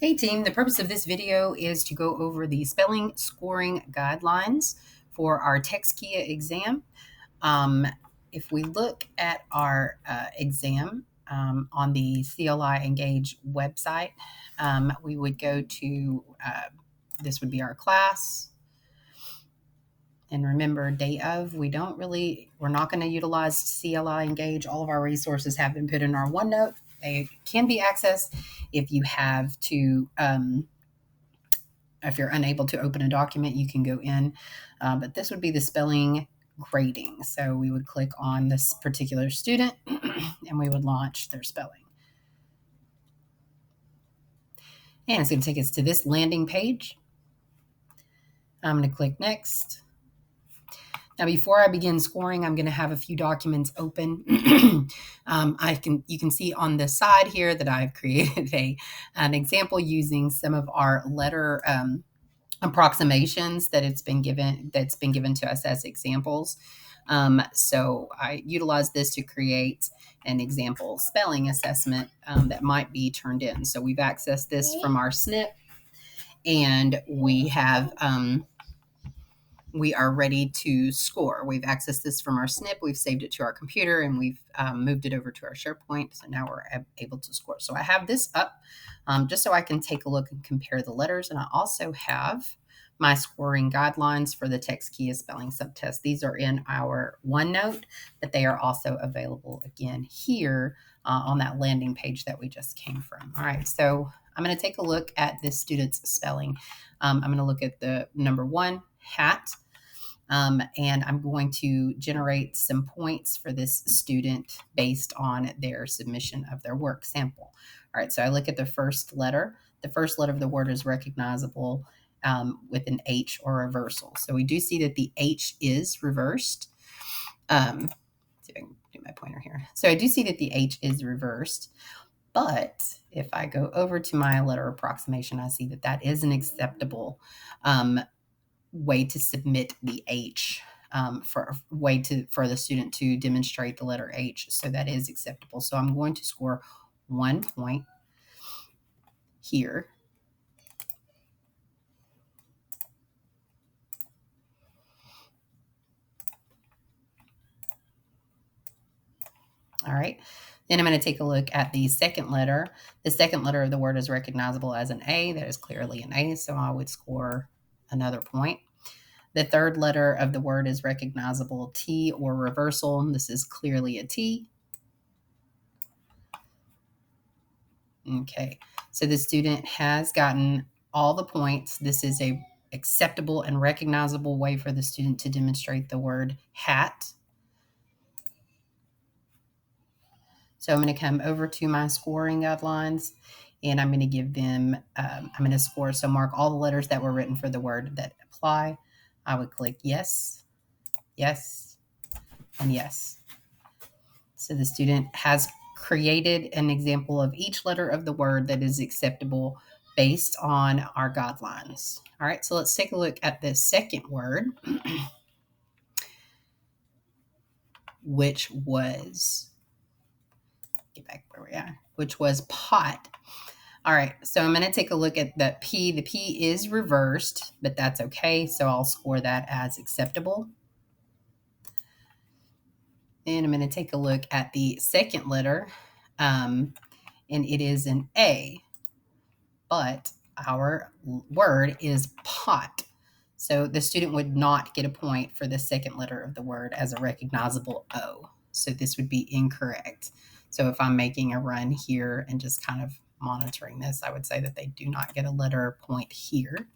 Hey team, the purpose of this video is to go over the spelling scoring guidelines for our TX KEA exam. If we look at our exam on the CLI Engage website, we would go to, this would be our class. And remember, day of, we're not going to utilize CLI Engage. All of our resources have been put in our OneNote. They can be accessed if you have to, if you're unable to open a document, you can go in. But this would be the spelling grading. So we would click on this particular student and we would launch their spelling. And it's going to take us to this landing page. I'm going to click next. Now, before I begin scoring, I'm going to have a few documents open. You can see on the side here that I've created an example using some of our letter approximations that's been given to us as examples. So I utilize this to create an example spelling assessment that might be turned in. So we've accessed this from our SNP, and we are ready to score. We've accessed this from our SNP, we've saved it to our computer, and we've moved it over to our SharePoint. So now we're able to score. So I have this up just so I can take a look and compare the letters. And I also have my scoring guidelines for the TX KEA spelling subtest. These are in our OneNote, but they are also available again here on that landing page that we just came from. All right, so I'm going to take a look at this student's spelling. I'm going to look at the number 1, hat. And I'm going to generate some points for this student based on their submission of their work sample. All right, so I look at the first letter. The first letter of the word is recognizable with an H or reversal. So we do see that the H is reversed. See if I can do my pointer here. So I do see that the H is reversed. But if I go over to my letter approximation, I see that that is an acceptable way to submit the H for the student to demonstrate the letter H. So that is acceptable. So I'm going to score 1 point here. All right. Then I'm going to take a look at the second letter. The second letter of the word is recognizable as an A. That is clearly an A. So I would score another point. The third letter of the word is recognizable T or reversal. This is clearly a T. Okay, so the student has gotten all the points. This is a acceptable and recognizable way for the student to demonstrate the word hat. So I'm going to come over to my scoring guidelines, and I'm going to give them, I'm going to score, so mark all the letters that were written for the word that apply. I would click yes, yes, and yes. So the student has created an example of each letter of the word that is acceptable based on our guidelines. All right, so let's take a look at the second word, which was, get back where we are, which was pot. All right, so I'm going to take a look at the P. The P is reversed, but that's okay. So I'll score that as acceptable. And I'm going to take a look at the second letter, and it is an A, but our word is pot. So the student would not get a point for the second letter of the word as a recognizable O. So this would be incorrect. So if I'm making a run here and just kind of monitoring this, I would say that they do not get a letter point here.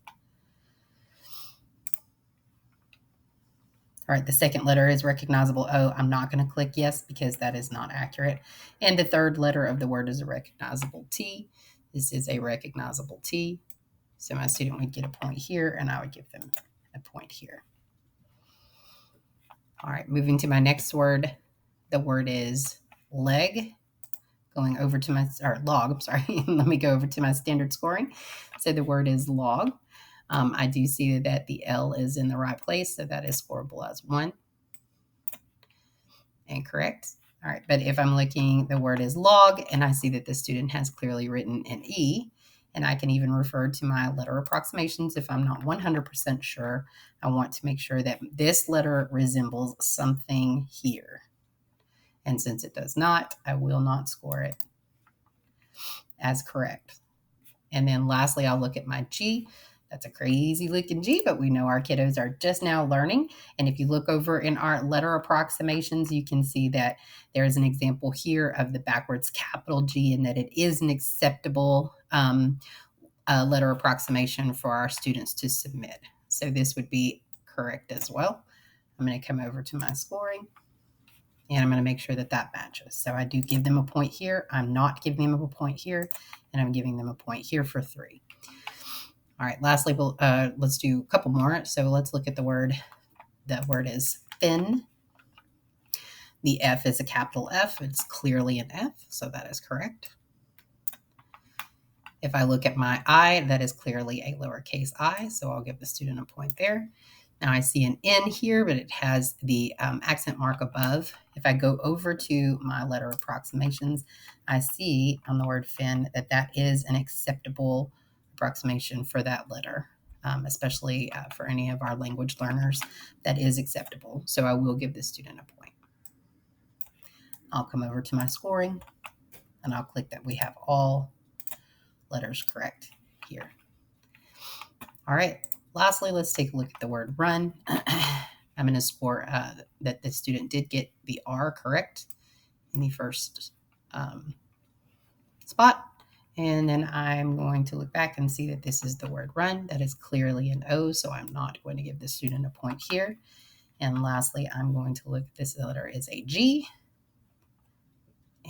All right, the second letter is recognizable O. I'm not going to click yes because that is not accurate. And the third letter of the word is a recognizable T. This is a recognizable T. So my student would get a point here, and I would give them a point here. All right, moving to my next word. The word is leg. Going over to my, or log, I'm sorry. Let me go over to my standard scoring. So the word is log. I do see that the L is in the right place, so that is scoreable as 1. Incorrect. All right, but if I'm looking, the word is log, and I see that the student has clearly written an E, And I can even refer to my letter approximations if I'm not 100% sure. I want to make sure that this letter resembles something here. And since it does not, I will not score it as correct. And then lastly, I'll look at my G. That's a crazy looking G, but we know our kiddos are just now learning. And if you look over in our letter approximations, you can see that there is an example here of the backwards capital G, and that it is an acceptable letter approximation for our students to submit. So this would be correct as well. I'm going to come over to my scoring, and I'm going to make sure that that matches. So I do give them a point here. I'm not giving them a point here, and I'm giving them a point here for 3. All right, lastly, let's do a couple more. So let's look at the word. The word is fin. The F is a capital F. It's clearly an F, so that is correct. If I look at my I, that is clearly a lowercase I, so I'll give the student a point there. Now I see an N here, but it has the accent mark above. If I go over to my letter approximations, I see on the word fin that that is an acceptable approximation for that letter, especially for any of our language learners. That is acceptable, so I will give the student a point. I'll come over to my scoring, and I'll click that we have all letters correct here. All right, lastly, let's take a look at the word run. I'm going to score that the student did get the R correct in the first spot. And then I'm going to look back and see that this is the word run. That is clearly an O, so I'm not going to give the student a point here. And lastly, I'm going to look at this letter is a G.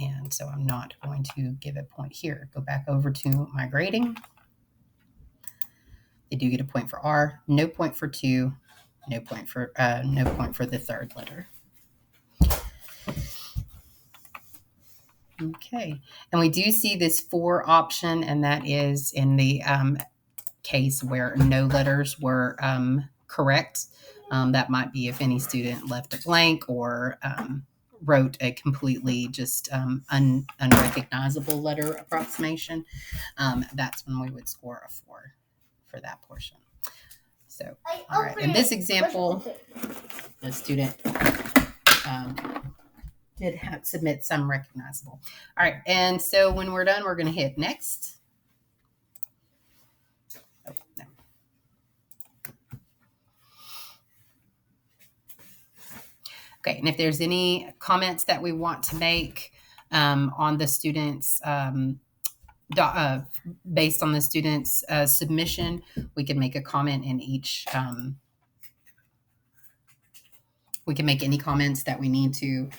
And so I'm not going to give a point here. Go back over to my grading. They do get a point for R, no point for 2, no point for the third letter. Okay, and we do see this 4 option, and that is in the case where no letters were correct. That might be if any student left a blank or wrote a completely just unrecognizable letter approximation. That's when we would score a 4 for that portion. So, all right, in this example, the student did submit some recognizable. All right, and so when we're done, we're going to hit next. Oh, no. Okay, and if there's any comments that we want to make on the students, based on the student's submission, we can make a comment in each. We can make any comments that we need to.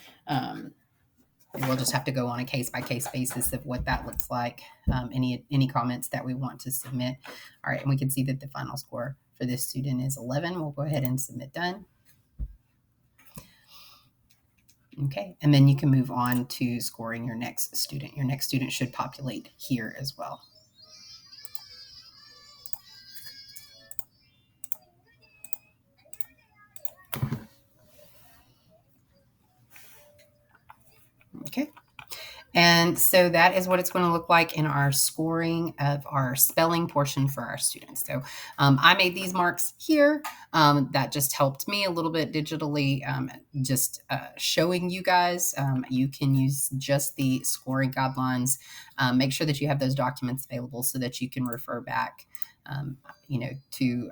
We'll just have to go on a case-by-case basis of what that looks like. Any comments that we want to submit. All right, and we can see that the final score for this student is 11. We'll go ahead and submit done. Okay, and then you can move on to scoring your next student. Your next student should populate here as well. Okay. And so that is what it's going to look like in our scoring of our spelling portion for our students. So I made these marks here. That just helped me a little bit digitally, just showing you guys. You can use just the scoring guidelines. Make sure that you have those documents available so that you can refer back, to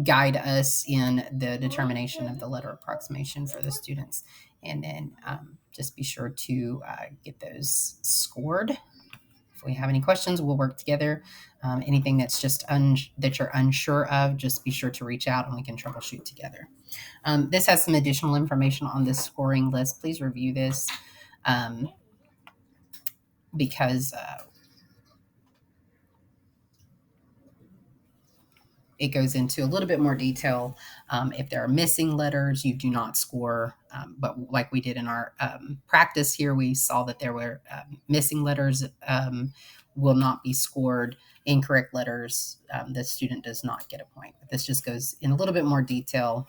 guide us in the determination of the letter approximation for the students. And then just be sure to get those scored. If we have any questions, we'll work together. Anything that's just that you're unsure of, just be sure to reach out and we can troubleshoot together. This has some additional information on this scoring list. Please review this because it goes into a little bit more detail. If there are missing letters, you do not score. But like we did in our practice here, we saw that there were missing letters will not be scored. Incorrect letters, the student does not get a point. But this just goes in a little bit more detail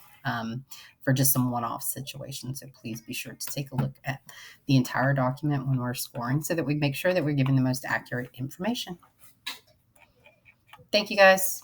for just some one-off situations. So please be sure to take a look at the entire document when we're scoring so that we make sure that we're giving the most accurate information. Thank you guys.